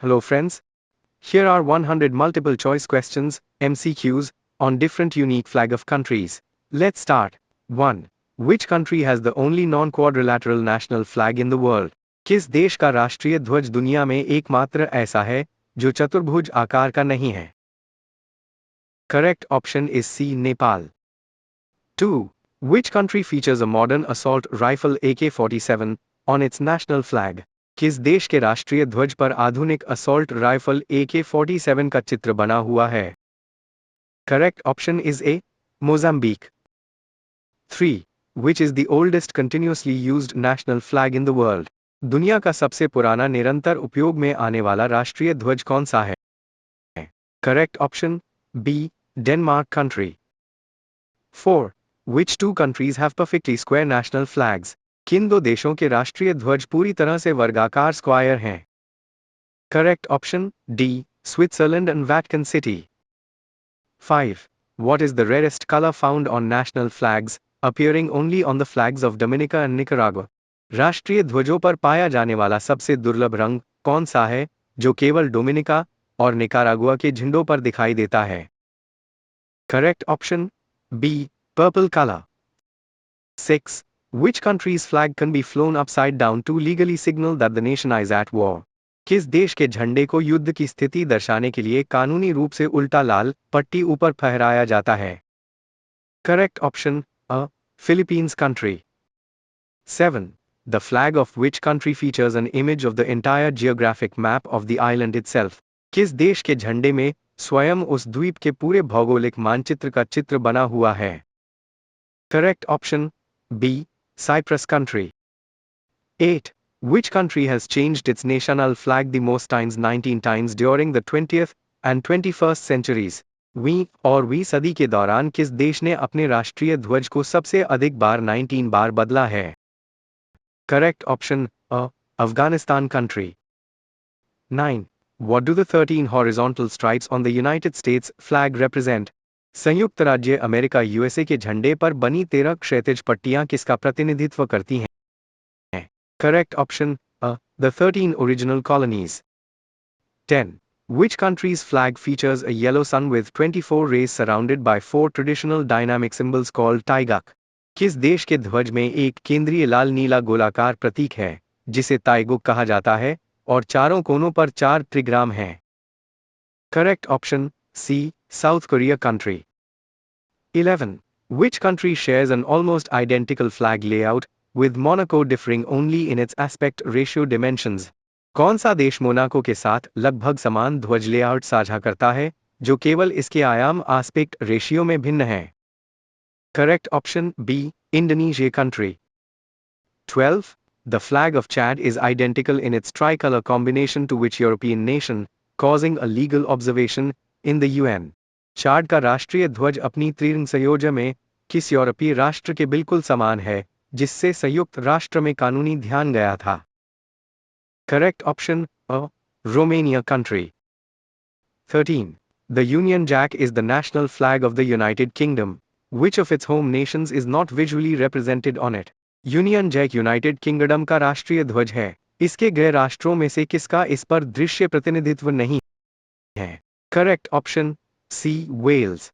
Hello friends, here are 100 multiple choice questions, MCQs, on different unique flag of countries. Let's start. 1. Which country has the only non-quadrilateral national flag in the world? किस देश का राष्ट्रीय ध्वज दुनिया में एकमात्र ऐसा है जो चतुर्भुज आकार का नहीं है? Correct option is C. Nepal. 2. Which country features a modern assault rifle AK-47 on its national flag? किस देश के राष्ट्रीय ध्वज पर आधुनिक असॉल्ट राइफल AK-47 का चित्र बना हुआ है? Correct option is A. Mozambique. 3. Which is the oldest continuously used national flag in the world? दुनिया का सबसे पुराना निरंतर उपयोग में आने वाला राष्ट्रीय ध्वज कौन सा है? Correct option B. Denmark country. 4. Which two countries have perfectly square national flags? किन दो देशों के राष्ट्रीय ध्वज पूरी तरह से वर्गाकार स्क्वायर हैं? Correct option D. Switzerland and Vatican City. 5. What is the rarest color found on national flags, appearing only on the flags of Dominica and Nicaragua? राष्ट्रीय ध्वजों पर पाया जाने वाला सबसे दुर्लभ रंग कौन सा है जो केवल डोमिनिका और निकारागुआ के झंडों पर दिखाई देता है? Correct option B. Purple color. 6. Which country's flag can be flown upside down to legally signal that the nation is at war? किस देश के झंडे को युद्ध की स्थिति दर्शाने के लिए कानूनी रूप से उल्टा लाल पट्टी ऊपर फहराया जाता है? Correct option A. Philippines country. 7. The flag of which country features an image of the entire geographic map of the island itself? किस देश के झंडे में स्वयं उस द्वीप के पूरे भौगोलिक मानचित्र का चित्र बना हुआ है? Correct option B. Cyprus country. 8. Which country has changed its national flag the most times 19 times during the 20th and 21st centuries? 20वीं और 20वीं सदी के दौरान किस देश ने अपने राष्ट्रीय ध्वज को सबसे अधिक बार 19 बार बदला है? Correct option A. Afghanistan country. 9. What do the 13 horizontal stripes on the United States flag represent? संयुक्त राज्य अमेरिका USA के झंडे पर बनी 13 क्षैतिज पट्टियां किसका प्रतिनिधित्व करती हैं? Correct option A. The 13 original colonies. 10. Which country's flag features a yellow sun with 24 rays surrounded by 4 traditional dynamic symbols called taiguk? किस देश के ध्वज में एक केंद्रीय लाल नीला गोलाकार प्रतीक है जिसे ताइगुक कहा जाता है और चारों कोनों पर 4 त्रिग्राम हैं? Correct option C. South Korea country. 11. Which country shares an almost identical flag layout with Monaco differing only in its aspect ratio dimensions? कौन सा देश मोनाको के साथ लगभग समान ध्वज लेआउट साझा करता है जो केवल इसके आयाम आस्पेक्ट रेशियो में भिन्न है? Correct option B. Indonesia country. 12. The flag of Chad is identical in its tricolor combination to which European nation, causing a legal observation in the UN? चाड का राष्ट्रीय ध्वज अपनी त्रिरंग संयोजन में किस यूरोपीय राष्ट्र के बिल्कुल समान है जिससे संयुक्त राष्ट्र में कानूनी ध्यान गया था? Correct option A. Romania country. 13. The Union Jack is the national flag of the United Kingdom. Which of its home nations is not visually represented on it? Union Jack United Kingdom का राष्ट्रीय ध्वज है, इसके गृह राष्ट्रों में से किसका इस पर दृश्य प्रतिनिधित्व नहीं है? Correct option C. Wales.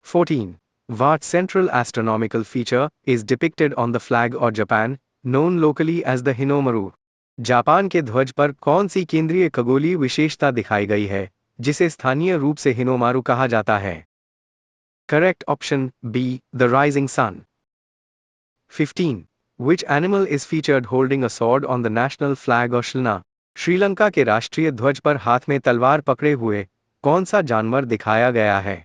14. What central astronomical feature is depicted on the flag of Japan, known locally as the Hinomaru? Japan के ध्वज पर कौन सी केंद्रीय खगोलीय विशेषता दिखाई गई है जिसे स्थानीय रूप से हिनोमारू कहा जाता है? Correct option B. The rising sun. 15. Which animal is featured holding a sword on the national flag of Sri Lanka? Sri Lanka के राष्ट्रीय ध्वज पर हाथ में तलवार पकड़े हुए कौन सा जानवर दिखाया गया है?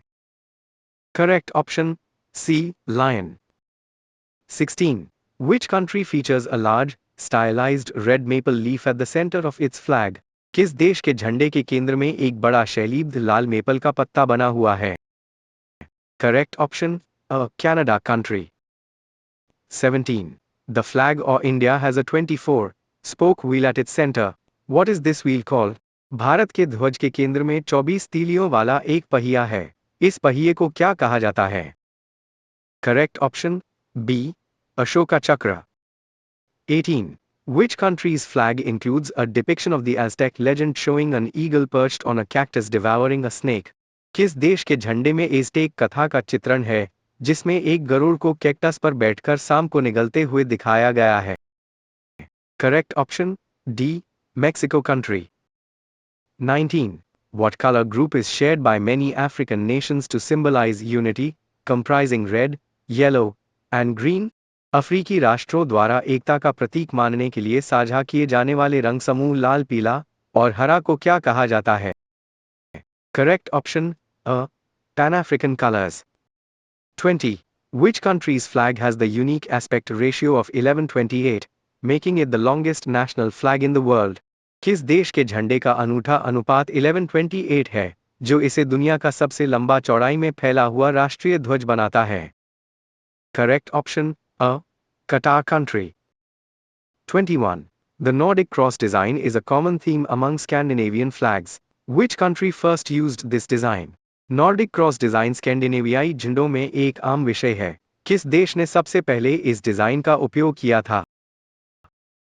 Correct option C. Lion. 16. Which country features a large, stylized red maple leaf at the center of its flag? किस देश के झंडे के केंद्र में एक बड़ा शैलीब्ध लाल मेपल का पत्ता बना हुआ है? Correct option A. Canada country. 17. The flag of India has a 24-spoke wheel at its center. What is this wheel called? Bharat के ध्वज के केंद्र में 24 तीलियों वाला एक पहिया है, इस पहिए को क्या कहा जाता है? Correct option B. Ashoka Chakra. 18. Which country's flag includes a depiction of the Aztec legend showing an eagle perched on a cactus devouring a snake? किस देश के झंडे में एज़टेक कथा का चित्रण है जिसमें एक गरुड़ को कैक्टस पर बैठकर सांप को निगलते हुए दिखाया गया है? Correct option D, Mexico country. 19. What color group is shared by many African nations to symbolize unity, comprising red, yellow, and green? अफ्रीकी राष्ट्रों द्वारा एकता का प्रतीक मानने के लिए साझा किए जाने वाले रंग समूह लाल, पीला और हरा को क्या कहा जाता है? Correct option a, pan African colours. 20. Which country's flag has the unique aspect ratio of 11:28, making it the longest national flag in the world? किस देश के झंडे का अनूठा अनुपात 11:28 है जो इसे दुनिया का सबसे लंबा चौड़ाई में फैला हुआ राष्ट्रीय ध्वज बनाता है? करेक्ट ऑप्शन अ, कटार country. 21. The Nordic cross design is a common theme among Scandinavian flags. Which country first used this design? Nordic cross design स्कैंडिनेवियाई झंडों में एक आम विषय है। किस देश ने सबसे पहले इस डिजाइन का उपयोग किया था?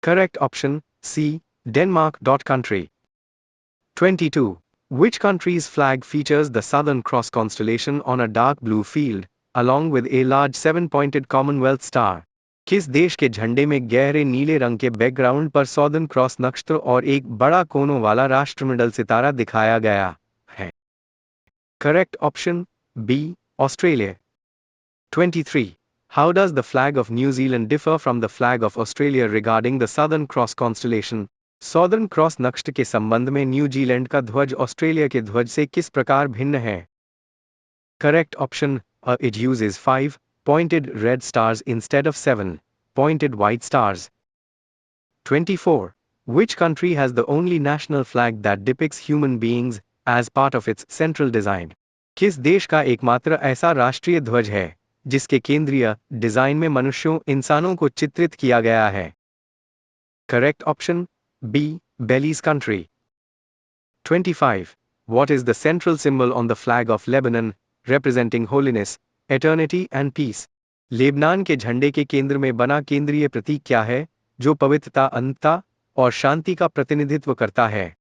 Correct option C, Denmark dot country. 22. Which country's flag features the Southern Cross constellation on a dark blue field, along with a large seven-pointed Commonwealth star? किस देश के झंडे में गहरे नीले रंग के बैकग्राउंड पर सॉदर्न क्रॉस नक्षत्र और एक बड़ा कोनों वाला राष्ट्रमंडल सितारा दिखाया गया है? Correct option B, Australia. 23. How does the flag of New Zealand differ from the flag of Australia regarding the Southern Cross constellation? Southern cross नक्षत्र के संबंध में न्यूजीलैंड का ध्वज ऑस्ट्रेलिया के ध्वज से किस प्रकार भिन्न है? Correct option a, it uses 5 pointed red stars instead of 7 pointed white stars. 24. Which country has the only national flag that depicts human beings as part of its central design? किस देश का एकमात्र ऐसा राष्ट्रीय ध्वज है जिसके केंद्रीय डिजाइन में मनुष्यों इंसानों को चित्रित किया गया है? Correct option B, Belize country. 25. What is the central symbol on the flag of Lebanon, representing holiness, eternity and peace? Lebanon के झंडे के केंद्र में बना केंद्रीय प्रतीक क्या है जो पवित्रता, अनंतता और शांति का प्रतिनिधित्व करता है?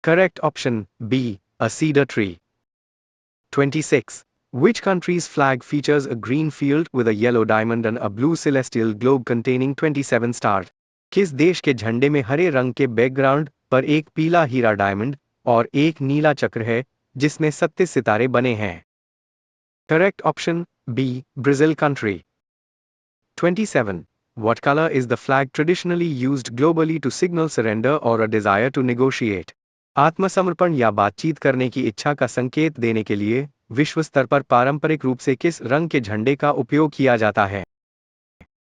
Correct option B, a cedar tree. 26. Which country's flag features a green field with a yellow diamond and a blue celestial globe containing 27 stars? किस देश के झंडे में हरे रंग के बैकग्राउंड पर एक पीला हीरा डायमंड और एक नीला चक्र है जिसमें 37 सितारे बने हैं? Correct option B, Brazil country. 27. What color is the flag traditionally used globally to signal surrender or a desire to negotiate? आत्मसमर्पण या बातचीत करने की इच्छा का संकेत देने के लिए विश्व स्तर पर पारंपरिक रूप से किस रंग के झंडे का उपयोग किया जाता है?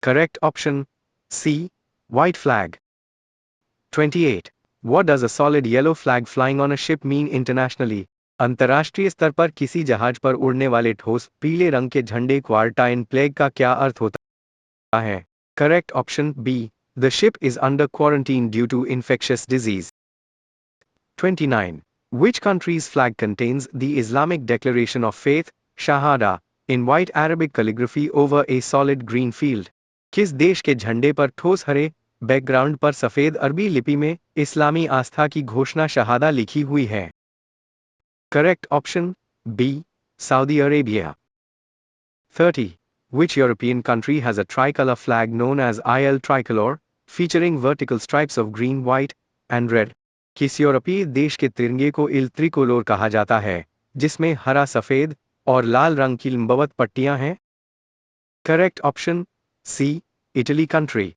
Correct option C, white flag. 28. What does a solid yellow flag flying on a ship mean internationally? अंतर्राष्ट्रीय स्तर पर किसी जहाज पर उड़ने वाले ठोस पीले रंग के झंडे क्वारंटाइन प्लेग का क्या अर्थ होता है? Correct option B, the ship is under quarantine due to infectious disease. 29. Which country's flag contains the Islamic Declaration of Faith, Shahada, in white Arabic calligraphy over a solid green field? किस देश के झंडे पर ठोस हरे background पर सफेद अरबी लिपि में इस्लामी आस्था की घोषणा शहादा लिखी हुई है? Correct option B, Saudi Arabia. 30. Which European country has a tricolor flag known as IL tricolor, featuring vertical stripes of green, white, and red? किस यूरोपीय देश के तिरंगे को इल त्रिकोलोर कहा जाता है जिसमें हरा, सफेद और लाल रंग की लंबवत पट्टियां हैं? Correct option C, Italy country.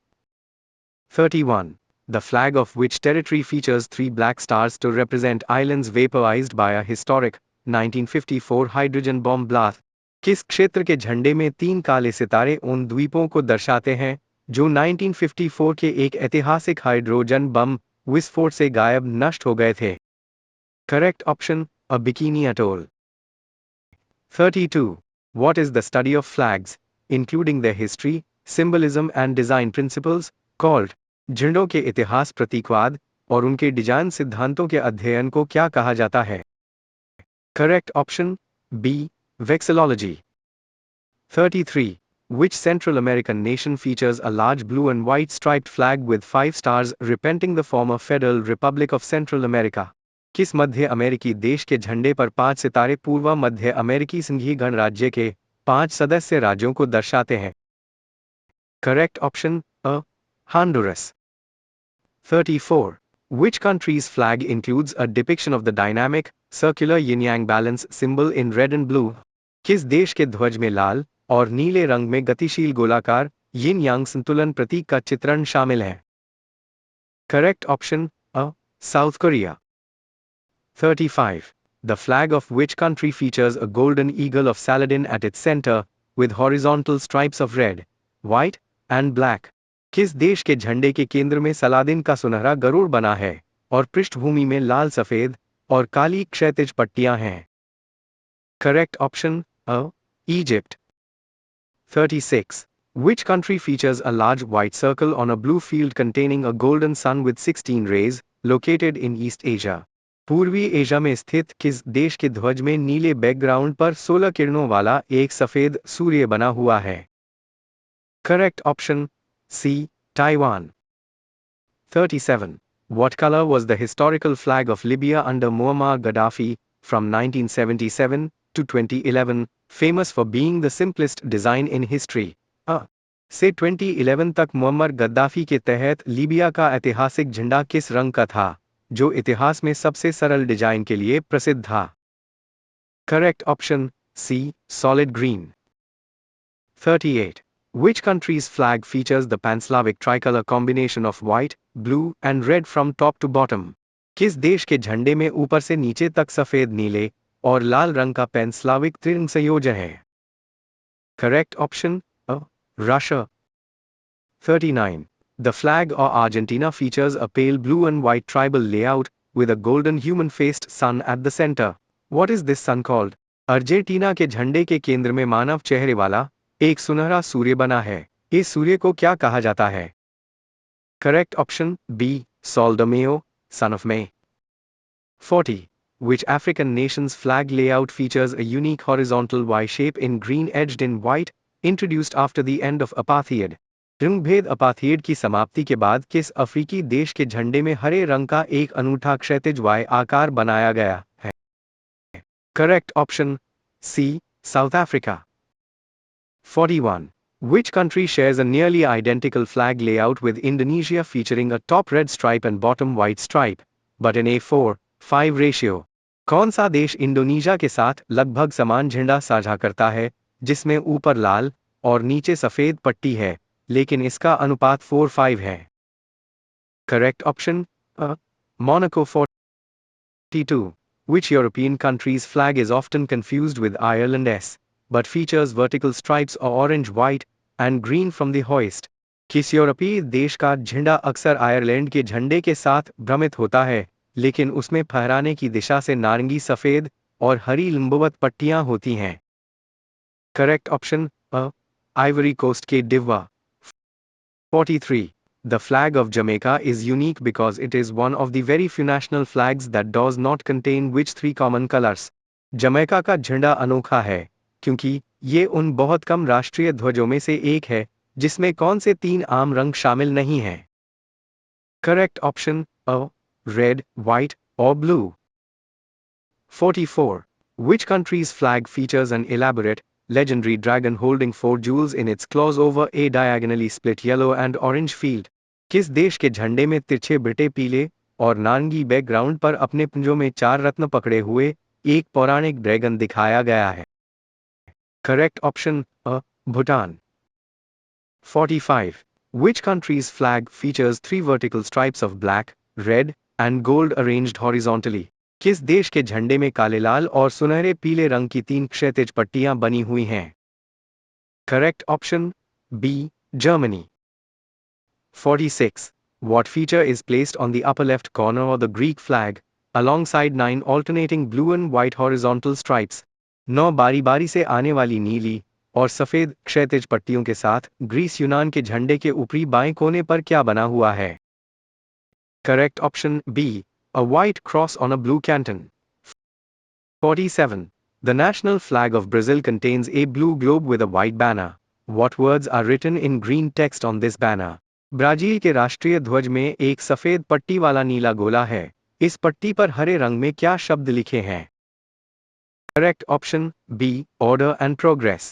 31. The flag of which territory features 3 black stars to represent islands vaporized by a historic 1954 hydrogen bomb blast? किस क्षेत्र के झंडे में 3 काले सितारे उन द्वीपों को दर्शाते हैं जो 1954 के एक ऐतिहासिक हाइड्रोजन बम विस्फोट से गायब नष्ट हो गए थे? Correct option a, bikini atoll. 32. What is the study of flags, including their history, symbolism and design principles, called? झंडों के इतिहास, प्रतीकवाद और उनके डिजाइन सिद्धांतों के अध्ययन को क्या कहा जाता है? Correct option B, vexillology. 33. Which Central American nation features a large blue and white striped flag with 5 stars representing the former Federal Republic of Central America? किस मध्य अमेरिकी देश के झंडे पर 5 सितारे पूर्व मध्य अमेरिकी संघीय गणराज्य के 5 सदस्य राज्यों को दर्शाते हैं? Correct option A. Honduras. 34. Which country's flag includes a depiction of the dynamic, circular yin-yang balance symbol in red and blue? किस देश के ध्वज में लाल और नीले रंग में गतिशील गोलाकार यिन यांग संतुलन प्रतीक का चित्रण शामिल है? Correct option A. South Korea. 35. The flag of which country features a golden eagle of Saladin at its center, with horizontal stripes of red, white, and black? किस देश के झंडे के केंद्र में सलादिन का सुनहरा गरुड़ बना है और पृष्ठभूमि में लाल सफेद और काली क्षैतिज पट्टियां हैं? Correct option A. Egypt. 36. Which country features a large white circle on a blue field containing a golden sun with 16 rays, located in East Asia? पूर्वी एशिया में स्थित किस देश के ध्वज में नीले बैकग्राउंड पर 16 किरणों वाला एक सफेद सूर्य बना हुआ है? Correct option C. Taiwan. 37. What color was the historical flag of Libya under Muammar Gaddafi from 1977 to 2011, famous for being the simplest design in history? A. से 2011 तक मुअम्मर गद्दाफी के तहत लीबिया का ऐतिहासिक झंडा किस रंग का था, जो इतिहास में सबसे सरल डिजाइन के लिए प्रसिद्ध था? Correct option C. Solid green. 38. Which country's flag features the Pan-Slavic tricolor combination of white, blue, and red from top to bottom? किस देश के झंडे में ऊपर से नीचे तक सफेद नीले और लाल रंग का पैन-स्लाविक त्रिरंग संयोजन है? Correct option A. Russia. 39. The flag of Argentina features a pale blue and white tribal layout, with a golden human-faced sun at the center. What is this sun called? Argentina के झंडे के केंद्र में मानव चेहरे वाला एक सुनहरा सूर्य बना है। इस सूर्य को क्या कहा जाता है? Correct option B. Sol de Mayo, son of May. 40. Which African nation's flag layout features a unique horizontal Y shape in green edged in white, introduced after the end of apartheid? रंगभेद apartheid की समाप्ति के बाद किस अफ्रीकी देश के झंडे में हरे रंग का एक अनूठा क्षैतिज वाई आकार बनाया गया है? Correct option C. South Africa. 41. Which country shares a nearly identical flag layout with Indonesia featuring a top red stripe and bottom white stripe, but in a 4:5 ratio? कौन सा देश इंडोनेशिया के साथ लगभग समान झंडा साझा करता है, जिसमें ऊपर लाल और नीचे सफेद पट्टी है, लेकिन इसका अनुपात 4:5 है? Correct option A. Monaco. 42. Which European country's flag is often confused with Ireland's, but features vertical stripes of orange, white, and green from the hoist? किस यूरोपीय देश का झंडा अक्सर आयरलैंड के झंडे के साथ भ्रमित होता है, लेकिन उसमें फहराने की दिशा से नारंगी सफेद और हरी लंबवत पट्टियां होती हैं? Correct option A. Ivory Coast के diva. 43. The flag of Jamaica is unique because it is one of the very few national flags that does not contain which 3 common colors? Jamaica का झंडा अनोखा है, क्योंकि ये उन बहुत कम राष्ट्रीय ध्वजों में से एक है, जिसमें कौन से 3 आम रंग शामिल नहीं हैं? Correct option A. Red, white, or blue. 44. Which country's flag features an elaborate, legendary dragon holding 4 jewels in its claws over a diagonally split yellow and orange field? किस देश के झंडे में तिरछे बिटे पीले और नारंगी बैकग्राउंड पर अपने पुंजों में 4 रत्न पकड़े हुए एक पौराणिक ड्रैगन दिखाया गया है? Correct option A. Bhutan. 45. Which country's flag features 3 vertical stripes of black, red, and gold arranged horizontally? किस देश के झंडे में काले लाल और सुनहरे पीले रंग की 3 क्षैतिज पट्टियां बनी हुई हैं? Correct option B. Germany. 46. What feature is placed on the upper left corner of the Greek flag, alongside 9 alternating blue and white horizontal stripes? 9 बारी बारी से आने वाली नीली और सफेद क्षैतिज पट्टियों के साथ ग्रीस यूनान के झंडे के ऊपरी बाएं कोने पर क्या बना हुआ है? Correct option B. A white cross on a blue canton. 47. The national flag of Brazil contains a blue globe with a white banner. What words are written in green text on this banner? Brazil के राष्ट्रीय ध्वज में एक सफेद पट्टी वाला नीला गोला है। इस पट्टी पर हरे रंग में क्या शब्द लिखे हैं? Correct option B. Order and progress.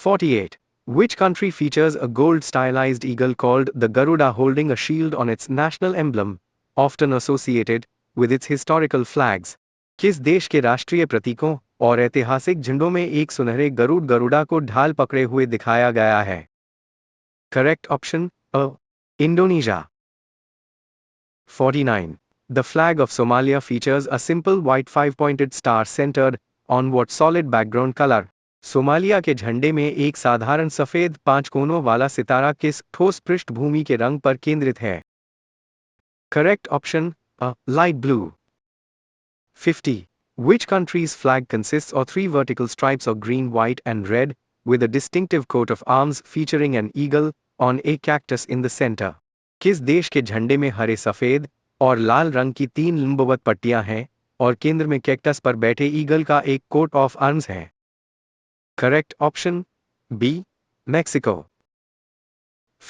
48. Which country features a gold stylized eagle called the Garuda holding a shield on its national emblem, often associated with its historical flags? किस देश के राष्ट्रीय प्रतीकों और ऐतिहासिक झंडों में एक सुनहरे गरुड़ा को ढाल पकड़े हुए दिखाया गया है? Correct option A. Indonesia. 49. The flag of Somalia features a simple white five-pointed star centered on what solid background color? Somalia के झंडे में एक साधारण सफेद पांच कोनों वाला सितारा किस ठोस पृष्ठभूमि के रंग पर केंद्रित है? Correct option A. Light blue. 50. Which country's flag consists of three vertical stripes of green, white, and red, with a distinctive coat of arms featuring an eagle on a cactus in the center? किस देश के झंडे में हरे सफेद और लाल रंग की तीन लंबवत पट्टियां हैं और केंद्र में कैक्टस पर बैठे ईगल का एक कोट ऑफ आर्म्स है? Correct option B. Mexico.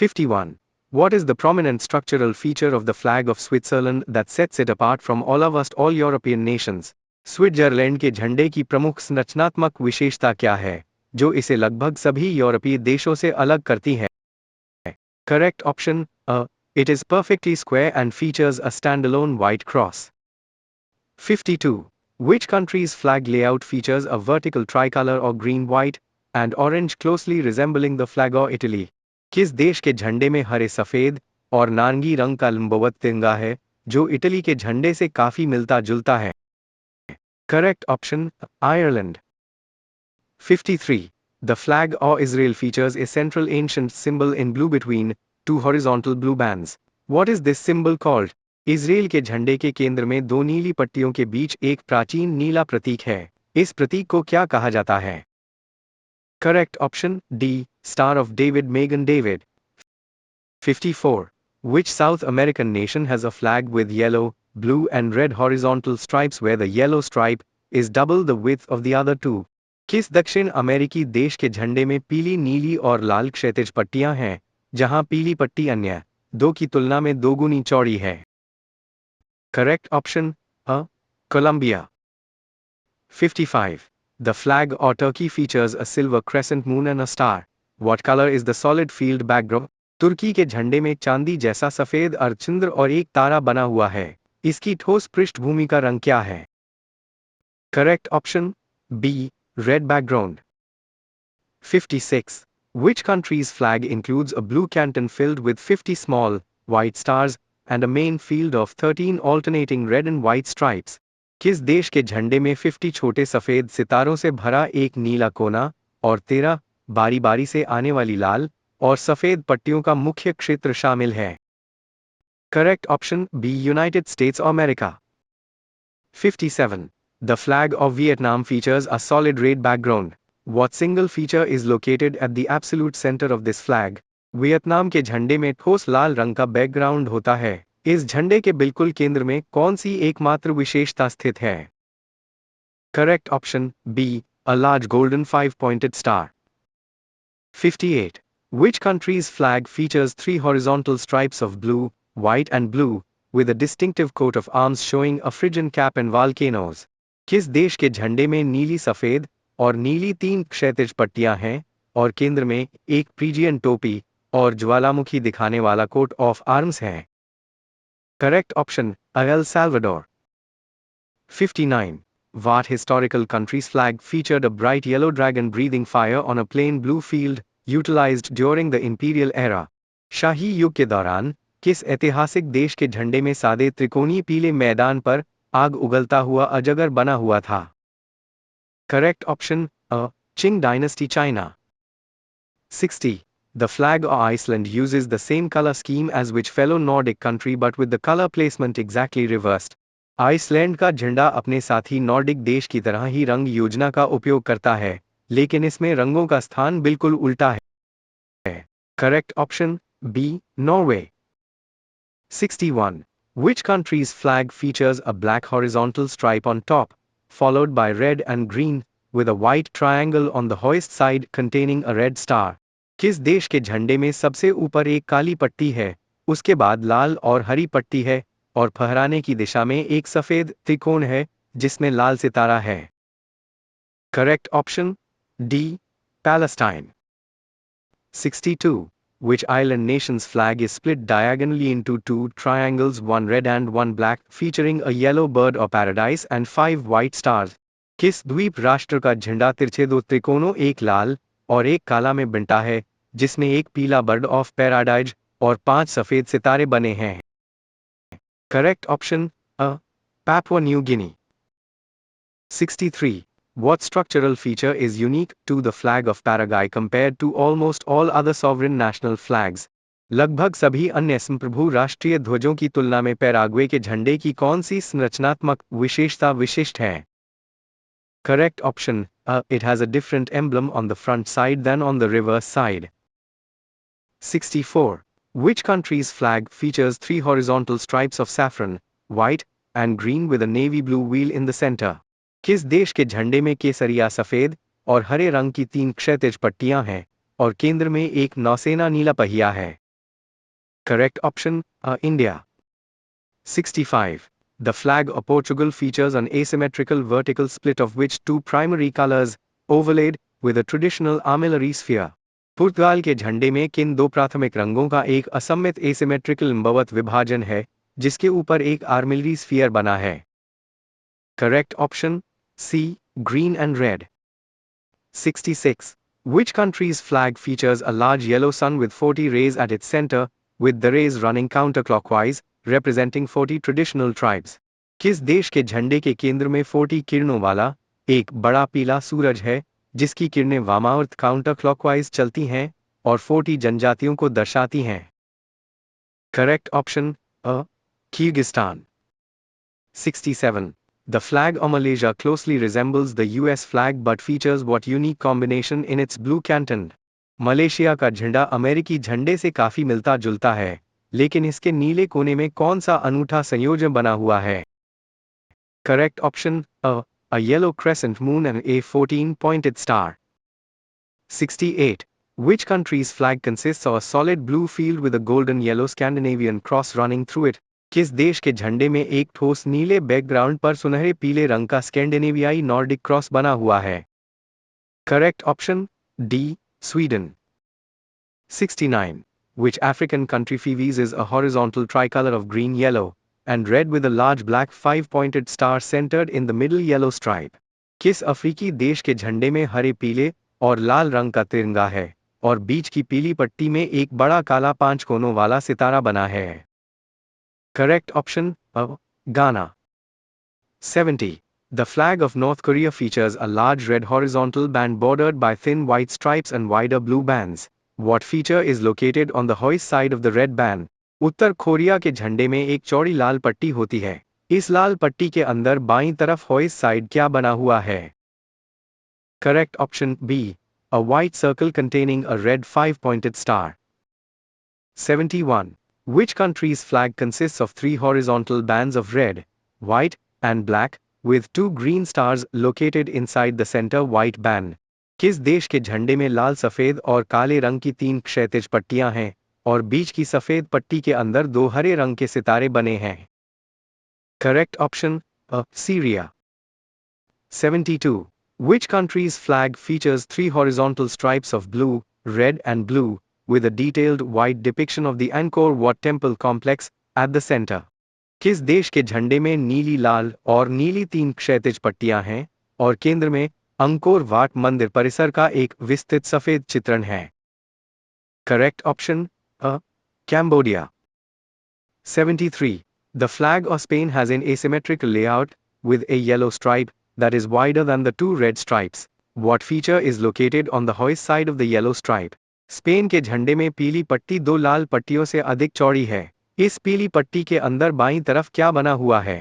51. What is the prominent structural feature of the flag of Switzerland that sets it apart from all European nations? Switzerland के झंडे की प्रमुख संरचनात्मक विशेषता क्या है जो इसे लगभग सभी यूरोपीय देशों से अलग करती है? Correct option A. It is perfectly square and features a standalone white cross. 52. Which country's flag layout features a vertical tricolor or green, white, and orange closely resembling the flag of Italy? किस देश के झंडे में हरे सफेद और नारंगी रंग का लंबवत तिरंगा है जो इटली के झंडे से काफी मिलता जुलता है? Correct option Ireland. 53. The flag of Israel features a central ancient symbol in blue between two horizontal blue bands. What is this symbol called? Israel के झंडे के केंद्र में दो नीली पट्टियों के बीच एक प्राचीन नीला प्रतीक है। इस प्रतीक को क्या कहा जाता है? Correct option D. Star of David, Magen David. 54. Which South American nation has a flag with yellow, blue and red horizontal stripes where the yellow stripe is double the width of the other two? किस दक्षिण अमेरिकी देश के झंडे में पीली, नीली और लाल क्षैतिज पट्टियां हैं, जहां पीली पट्टी अन्य दो की तुलना में दोगुनी चौड़ी है? Correct option A. Colombia. 55. The flag of Turkey features a silver crescent moon and a star. What color is the solid field background? तुर्की के झंडे में चांदी जैसा सफेद अर्धचंद्र और एक तारा बना हुआ है। इसकी ठोस पृष्ठभूमि का रंग क्या है? Correct option B. Red background. 56. Which country's flag includes a blue canton filled with 50 small, white stars, and a main field of 13 alternating red and white stripes? किस देश के झंडे में 50 छोटे सफेद सितारों से भरा एक नीला कोना और 13 बारी बारी से आने वाली लाल और सफेद पट्टियों का मुख्य क्षेत्र शामिल है? Correct option B. United States of America. 57. The flag of Vietnam features a solid red background. What single feature is located at the absolute center of this flag? Vietnam के झंडे में ठोस लाल रंग का बैकग्राउंड होता है। इस झंडे के बिल्कुल केंद्र में कौन सी एकमात्र विशेषता स्थित है? Correct option B. A large golden five-pointed star. 58. Which country's flag features three horizontal stripes of blue, white and blue, with a distinctive coat of arms showing a Phrygian cap and volcanoes? किस देश के झंडे में नीली सफेद और नीली तीन क्षैतिज पट्टियां हैं और केंद्र में एक फ्रीजियन टोपी और ज्वालामुखी दिखाने वाला कोट ऑफ आर्म्स है? Correct option El Salvador. 59. What historical country's flag featured a bright yellow dragon breathing fire on a plain blue field, utilized during the imperial era? शाही युग के दौरान किस ऐतिहासिक देश के झंडे में सादे त्रिकोणीय पीले मैदान पर आग उगलता हुआ अजगर बना हुआ था? Correct option A. Qing Dynasty, China. 60. The flag of Iceland uses the same color scheme as which fellow Nordic country but with the color placement exactly reversed? Iceland का झंडा अपने साथी नॉर्डिक देश की तरह ही रंग योजना का उपयोग करता है, लेकिन इसमें रंगों का स्थान बिल्कुल उल्टा है। Correct option B. Norway. 61. Which country's flag features a black horizontal stripe on top, followed by red and green, with a white triangle on the hoist side containing a red star. किस देश के झंडे में सबसे ऊपर एक काली पट्टी है, उसके बाद लाल और हरी पट्टी है, और फहराने की दिशा में एक सफेद त्रिकोण है, जिसमें लाल सितारा है? Correct option D. Palestine. 62. Which island nation's flag is split diagonally into two triangles, one red and one black, featuring a yellow bird of paradise and 5 white stars? किस द्वीप राष्ट्र का झंडा तिरछे दो त्रिकोणों, एक लाल और एक काला में बंटा है, जिसमें एक पीला बर्ड ऑफ पैराडाइज और 5 सफेद सितारे बने हैं? Correct option A. Papua New Guinea. 63. What structural feature is unique to the flag of Paraguay compared to almost all other sovereign national flags? लगभग सभी अन्य संप्रभु राष्ट्रीय ध्वजों की तुलना में पैराग्वे के झंडे की कौन सी संरचनात्मक विशेषता विशिष्ट है? Correct option A. It has a different emblem on the front side than on the reverse side. 64. Which country's flag features 3 horizontal stripes of saffron, white, and green with a navy blue wheel in the center? किस देश के झंडे में केसरिया सफेद और हरे रंग की 3 क्षैतिज पट्टियां हैं और केंद्र में एक नौसेना नीला पहिया है? Correct option A. India. 65. The flag of Portugal features an asymmetrical vertical split of which two primary colors, overlaid with a traditional armillary sphere? पुर्तगाल के झंडे में किन दो प्राथमिक रंगों का एक असममित एसिमेट्रिकल लंबवत विभाजन है, जिसके ऊपर एक आर्मिलरी स्फीयर बना है? Correct option C. Green and red. 66. Which country's flag features a large yellow sun with 40 rays at its center, with the rays running counterclockwise, representing 40 traditional tribes? किस देश के झंडे के केंद्र में 40 किरणों वाला एक बड़ा पीला सूरज है, जिसकी किरणें वामावर्त काउंटर क्लॉकवाइज चलती हैं और 40 जनजातियों को दर्शाती हैं? Correct option A. Kyrgyzstan. 67. The flag of Malaysia closely resembles the US flag but features what unique combination in its blue canton? Malaysia का झंडा अमेरिकी झंडे से काफी मिलता जुलता है, लेकिन इसके नीले कोने में कौन सा अनूठा संयोजन बना हुआ है? Correct option A yellow crescent moon and a 14-pointed star. 68. Which country's flag consists of a solid blue field with a golden yellow Scandinavian cross running through it? किस देश के झंडे में एक ठोस नीले बैकग्राउंड पर सुनहरे पीले रंग का स्कैंडिनेवियाई नॉर्डिक क्रॉस बना हुआ है? Correct option D. Sweden. 69. Which African country fuses a horizontal tricolor of green, yellow, and red with a large black 5-pointed star centered in the middle yellow stripe? किस अफ्रीकी देश के झंडे में हरे पीले और लाल रंग का तिरंगा है और बीच की पीली पट्टी में एक बड़ा काला 5 कोनों वाला सितारा बना है? Correct option A. Ghana. 70. The flag of North Korea features a large red horizontal band bordered by thin white stripes and wider blue bands. What feature is located on the hoist side of the red band? Uttar Korea के झंडे में एक चौड़ी लाल पट्टी होती है। इस लाल पट्टी के अंदर बाईं तरफ होइस्ट साइड क्या बना हुआ है? Correct option B. A white circle containing a red 5-pointed star. 71. Which country's flag consists of 3 horizontal bands of red, white, and black, with 2 green stars located inside the center white band? किस देश के झंडे में लाल सफेद और काले रंग की 3 क्षैतिज पट्टियां हैं और बीच की सफेद पट्टी के अंदर 2 हरे रंग के सितारे बने हैं? Correct option A. Syria. 72. Which country's flag features 3 horizontal stripes of blue, red and blue, with a detailed white depiction of the Angkor Wat Temple complex at the center? किस देश के झंडे में नीली लाल और नीली 3 क्षैतिज पट्टियां हैं और केंद्र में अंकोर वाट मंदिर परिसर का एक विस्तृत सफेद चित्रण है? Correct option A. Cambodia. 73. The flag of Spain has an asymmetrical layout, with a yellow stripe that is wider than the 2 red stripes. What feature is located on the hoist side of the yellow stripe? Spain के झंडे में पीली पट्टी 2 लाल पट्टियों से अधिक चौड़ी है। इस पीली पट्टी के अंदर बाईं तरफ क्या बना हुआ है?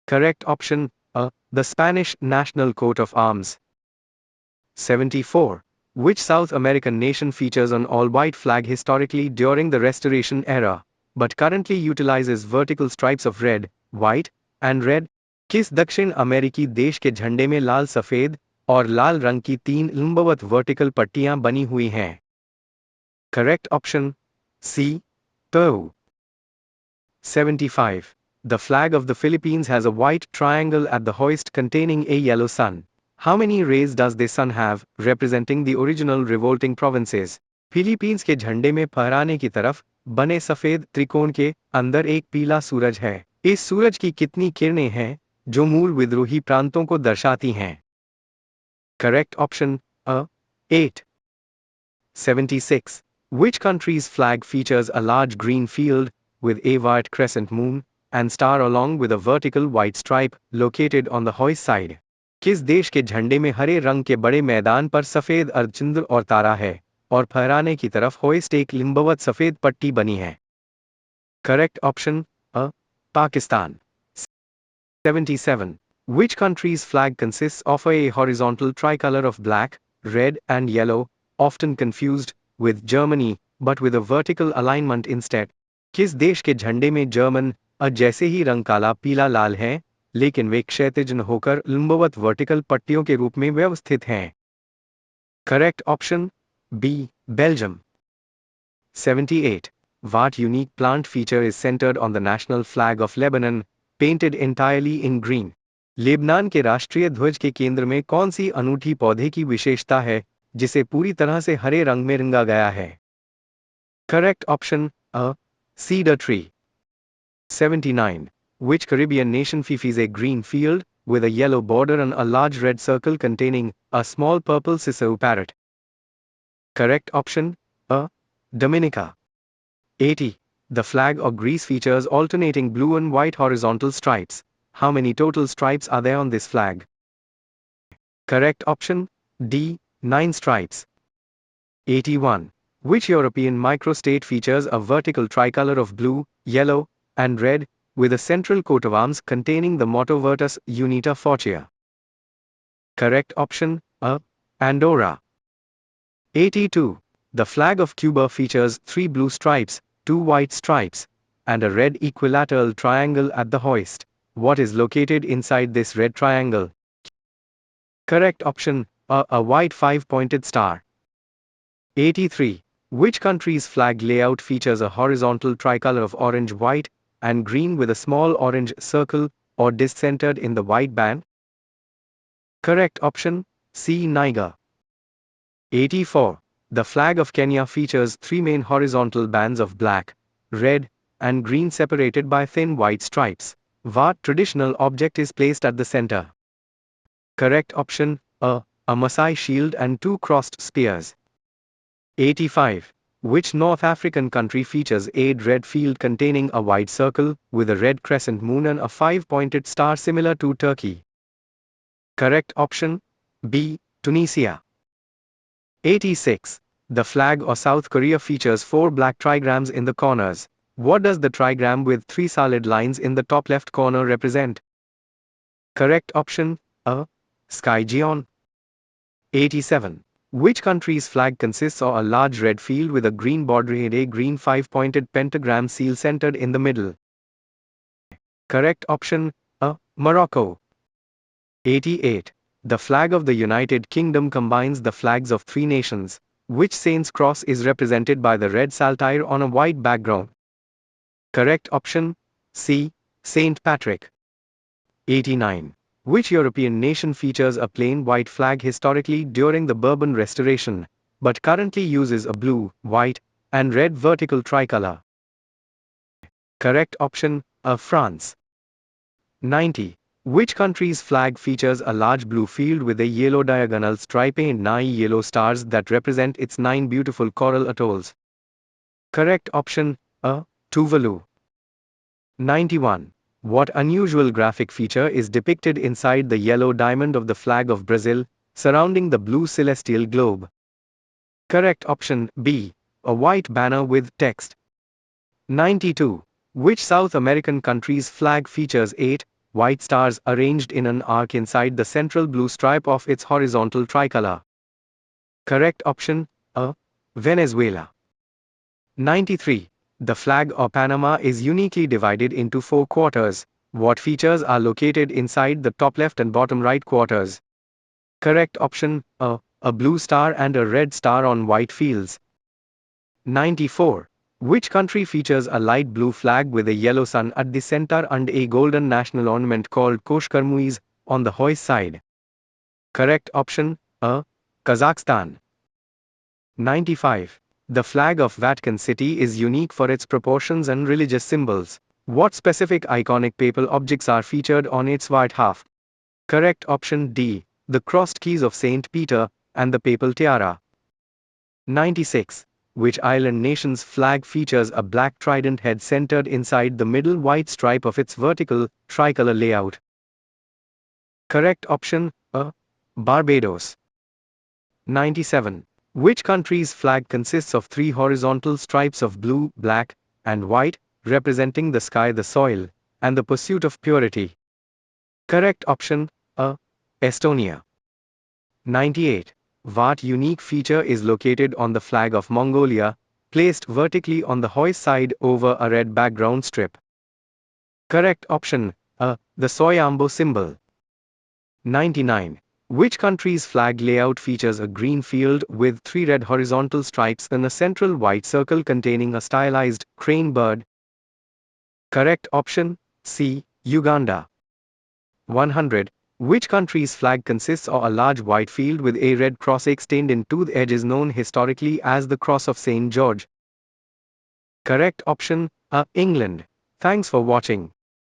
Correct option A. The Spanish national coat of arms. 74. Which South American nation features an all-white flag historically during the Restoration era, but currently utilizes vertical stripes of red, white, and red? किस दक्षिण अमेरिकी देश के झंडे में लाल सफेद और लाल रंग की 3 लंबवत वर्टिकल पट्टियां बनी हुई हैं? करेक्ट ऑप्शन सी, टर्व। 75. The flag of the Philippines has a white triangle at the hoist containing a yellow sun. How many rays does the sun have, representing the original revolting provinces? Philippines के झंडे में फहराने की तरफ बने सफेद त्रिकोण के अंदर एक पीला सूरज है। इस सूरज की कितनी किरणें हैं जो मूल विद्रोही प्रांतों को दर्शाती हैं? Correct option a 8. 76. Which country's flag features a large green field with a white crescent moon and star along with a vertical white stripe located on the hoist side? किस देश के झंडे में हरे रंग के बड़े मैदान पर सफेद अर्धचंद्र और तारा है और फहराने की तरफ होइस्ट एक लंबवत सफेद पट्टी बनी है? Correct option a Pakistan. 77. Which country's flag consists of a horizontal tricolor of black, red and yellow, often confused with Germany, but with a vertical alignment instead? किस देश के झंडे में जर्मन जैसे ही रंग काला पीला लाल है, लेकिन वे क्षैतिज न होकर लंबवत वर्टिकल पट्टियों के रूप में व्यवस्थित हैं? Correct option B, Belgium. 78. What unique plant feature is centered on the national flag of Lebanon, painted entirely in green? Lebanon के राष्ट्रीय ध्वज के केंद्र में कौन सी अनूठी पौधे की विशेषता है जिसे पूरी तरह से हरे रंग में रंगा गया है? Correct option a cedar tree. 79. Which Caribbean nation features a green field with a yellow border and a large red circle containing a small purple sisal parrot? Correct option a Dominica. 80. The flag of Greece features alternating blue and white horizontal stripes. How many total stripes are there on this flag? Correct option D, 9 stripes. 81. Which European microstate features a vertical tricolor of blue, yellow, and red, with a central coat of arms containing the motto Virtus Unita Fortia? Correct option A, Andorra. 82. The flag of Cuba features 3 blue stripes, 2 white stripes, and a red equilateral triangle at the hoist. What is located inside this red triangle? Correct option a white 5-pointed star. 83. Which country's flag layout features a horizontal tricolor of orange, white, and green with a small orange circle or disc centered in the white band? Correct option C, Niger. 84. The flag of Kenya features 3 main horizontal bands of black, red, and green separated by thin white stripes. What traditional object is placed at the center? Correct option a Maasai shield and 2 crossed spears. 85. Which North African country features a red field containing a white circle with a red crescent moon and a 5-pointed star similar to Turkey? Correct option B, Tunisia. 86. The flag of South Korea features 4 black trigrams in the corners. What does the trigram with 3 solid lines in the top left corner represent? Correct option A, Skygeon. 87. Which country's flag consists of a large red field with a green border and a green 5-pointed pentagram seal centered in the middle? Correct option A, Morocco. 88. The flag of the United Kingdom combines the flags of 3 nations. Which saint's cross is represented by the red saltire on a white background? Correct option C, Saint Patrick. 89. Which European nation features a plain white flag historically during the Bourbon Restoration, but currently uses a blue, white, and red vertical tricolor? Correct option A, France. 90. Which country's flag features a large blue field with a yellow diagonal stripe and 9 yellow stars that represent its 9 beautiful coral atolls? Correct option A, Tuvalu. 91. What unusual graphic feature is depicted inside the yellow diamond of the flag of Brazil, surrounding the blue celestial globe? Correct option B, a white banner with text. 92. Which South American country's flag features 8 white stars arranged in an arc inside the central blue stripe of its horizontal tricolor? Correct option A, Venezuela. 93. The flag of Panama is uniquely divided into 4 quarters. What features are located inside the top left and bottom right quarters? Correct option a blue star and a red star on white fields. 94. Which country features a light blue flag with a yellow sun at the center and a golden national ornament called Koshkarmuiz on the hoist side? Correct option a Kazakhstan. 95. The flag of Vatican City is unique for its proportions and religious symbols. What specific iconic papal objects are featured on its white half? Correct option D. The crossed keys of Saint Peter and the papal tiara. 96. Which island nation's flag features a black trident head centered inside the middle white stripe of its vertical, tricolor layout? Correct option A. Barbados. 97. Which country's flag consists of three horizontal stripes of blue, black, and white, representing the sky, the soil, and the pursuit of purity? Correct option A. Estonia. 98. What unique feature is located on the flag of Mongolia, placed vertically on the hoist side over a red background strip? Correct option A. The Soyambo symbol. 99. Which country's flag layout features a green field with three red horizontal stripes and a central white circle containing a stylized crane bird? Correct option C. Uganda. 100. Which country's flag consists of a large white field with a red cross extended in two edges known historically as the Cross of St. George? Correct option A. England. Thanks for watching.